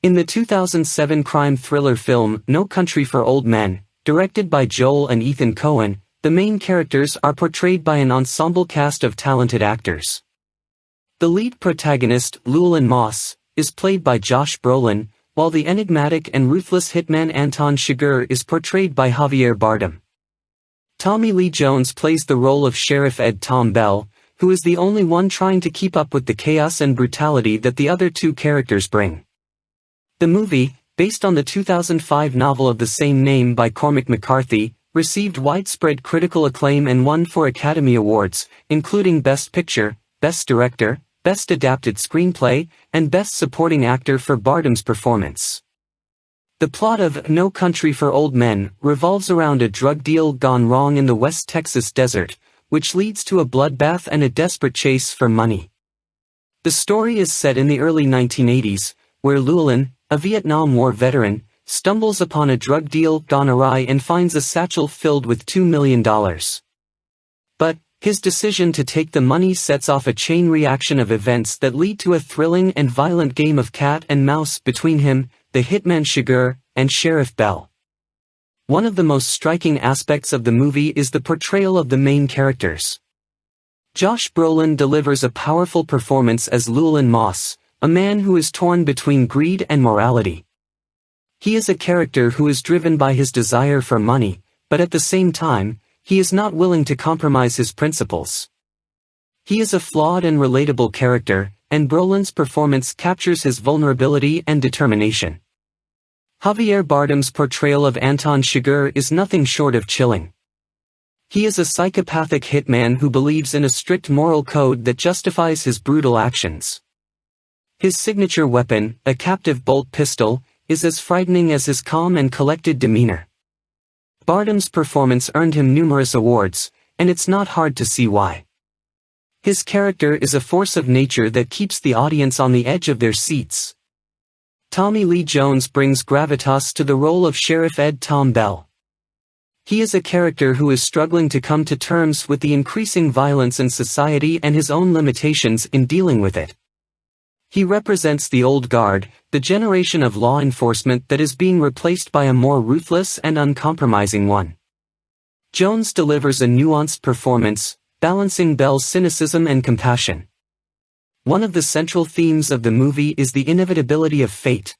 In the 2007 crime thriller film No Country for Old Men, directed by Joel and Ethan Coen, the main characters are portrayed by an ensemble cast of talented actors. The lead protagonist, Llewelyn Moss, is played by Josh Brolin, while the enigmatic and ruthless hitman Anton Chigurh is portrayed by Javier Bardem. Tommy Lee Jones plays the role of Sheriff Ed Tom Bell, who is the only one trying to keep up with the chaos and brutality that the other two characters bring. The movie, based on the 2005 novel of the same name by Cormac McCarthy, received widespread critical acclaim and won 4 Academy Awards, including Best Picture, Best Director, Best Adapted Screenplay, and Best Supporting Actor for Bardem's performance. The plot of No Country for Old Men revolves around a drug deal gone wrong in the West Texas desert, which leads to a bloodbath and a desperate chase for money. The story is set in the early 1980s, where Llewelyn, a Vietnam War veteran, stumbles upon a drug deal gone awry and finds a satchel filled with $2 million. But his decision to take the money sets off a chain reaction of events that lead to a thrilling and violent game of cat and mouse between him, the hitman Chigurh, and Sheriff Bell. One of the most striking aspects of the movie is the portrayal of the main characters. Josh Brolin delivers a powerful performance as Llewelyn Moss, a man who is torn between greed and morality. He is a character who is driven by his desire for money, but at the same time, he is not willing to compromise his principles. He is a flawed and relatable character, and Brolin's performance captures his vulnerability and determination. Javier Bardem's portrayal of Anton Chigurh is nothing short of chilling. He is a psychopathic hitman who believes in a strict moral code that justifies his brutal actions. His signature weapon, a captive bolt pistol, is as frightening as his calm and collected demeanor. Bardem's performance earned him numerous awards, and it's not hard to see why. His character is a force of nature that keeps the audience on the edge of their seats. Tommy Lee Jones brings gravitas to the role of Sheriff Ed Tom Bell. He is a character who is struggling to come to terms with the increasing violence in society and his own limitations in dealing with it. He represents the old guard, the generation of law enforcement that is being replaced by a more ruthless and uncompromising one. Jones delivers a nuanced performance, balancing Bell's cynicism and compassion. One of the central themes of the movie is the inevitability of fate.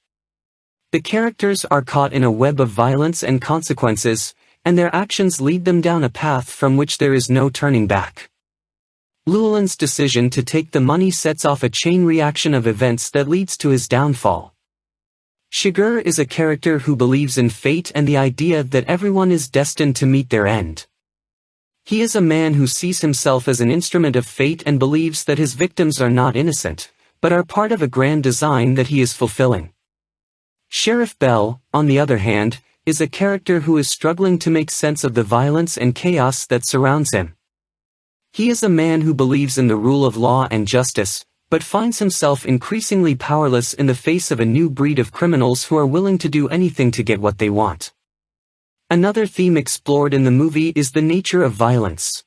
The characters are caught in a web of violence and consequences, and their actions lead them down a path from which there is no turning back. Llewelyn's decision to take the money sets off a chain reaction of events that leads to his downfall. Chigurh is a character who believes in fate and the idea that everyone is destined to meet their end. He is a man who sees himself as an instrument of fate and believes that his victims are not innocent, but are part of a grand design that he is fulfilling. Sheriff Bell, on the other hand, is a character who is struggling to make sense of the violence and chaos that surrounds him. He is a man who believes in the rule of law and justice, but finds himself increasingly powerless in the face of a new breed of criminals who are willing to do anything to get what they want. Another theme explored in the movie is the nature of violence.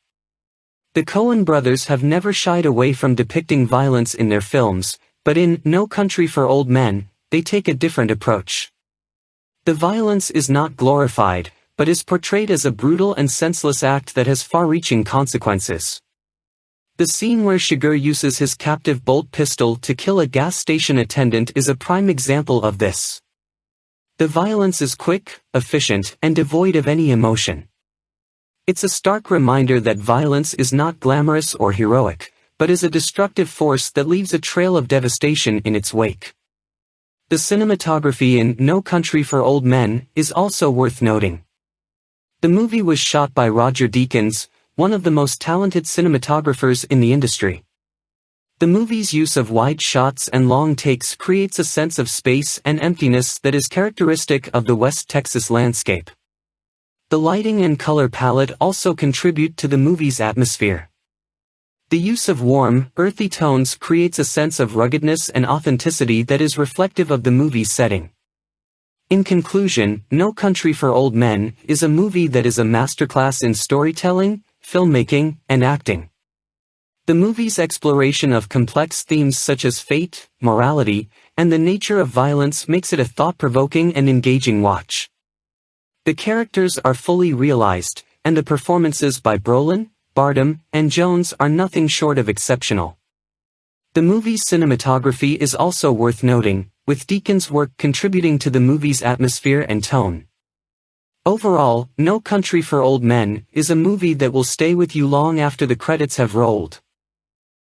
The Coen brothers have never shied away from depicting violence in their films, but in No Country for Old Men, they take a different approach. The violence is not glorified, but is portrayed as a brutal and senseless act that has far-reaching consequences. The scene where Chigurh uses his captive bolt pistol to kill a gas station attendant is a prime example of this. The violence is quick, efficient, and devoid of any emotion. It's a stark reminder that violence is not glamorous or heroic, but is a destructive force that leaves a trail of devastation in its wake. The cinematography in No Country for Old Men is also worth noting. The movie was shot by Roger Deakins, one of the most talented cinematographers in the industry. The movie's use of wide shots and long takes creates a sense of space and emptiness that is characteristic of the West Texas landscape. The lighting and color palette also contribute to the movie's atmosphere. The use of warm, earthy tones creates a sense of ruggedness and authenticity that is reflective of the movie's setting. In conclusion, No Country for Old Men is a movie that is a masterclass in storytelling, filmmaking, and acting. The movie's exploration of complex themes such as fate, morality, and the nature of violence makes it a thought-provoking and engaging watch. The characters are fully realized, and the performances by Brolin, Bardem, and Jones are nothing short of exceptional. The movie's cinematography is also worth noting, with Deacon's work contributing to the movie's atmosphere and tone. Overall, No Country for Old Men is a movie that will stay with you long after the credits have rolled.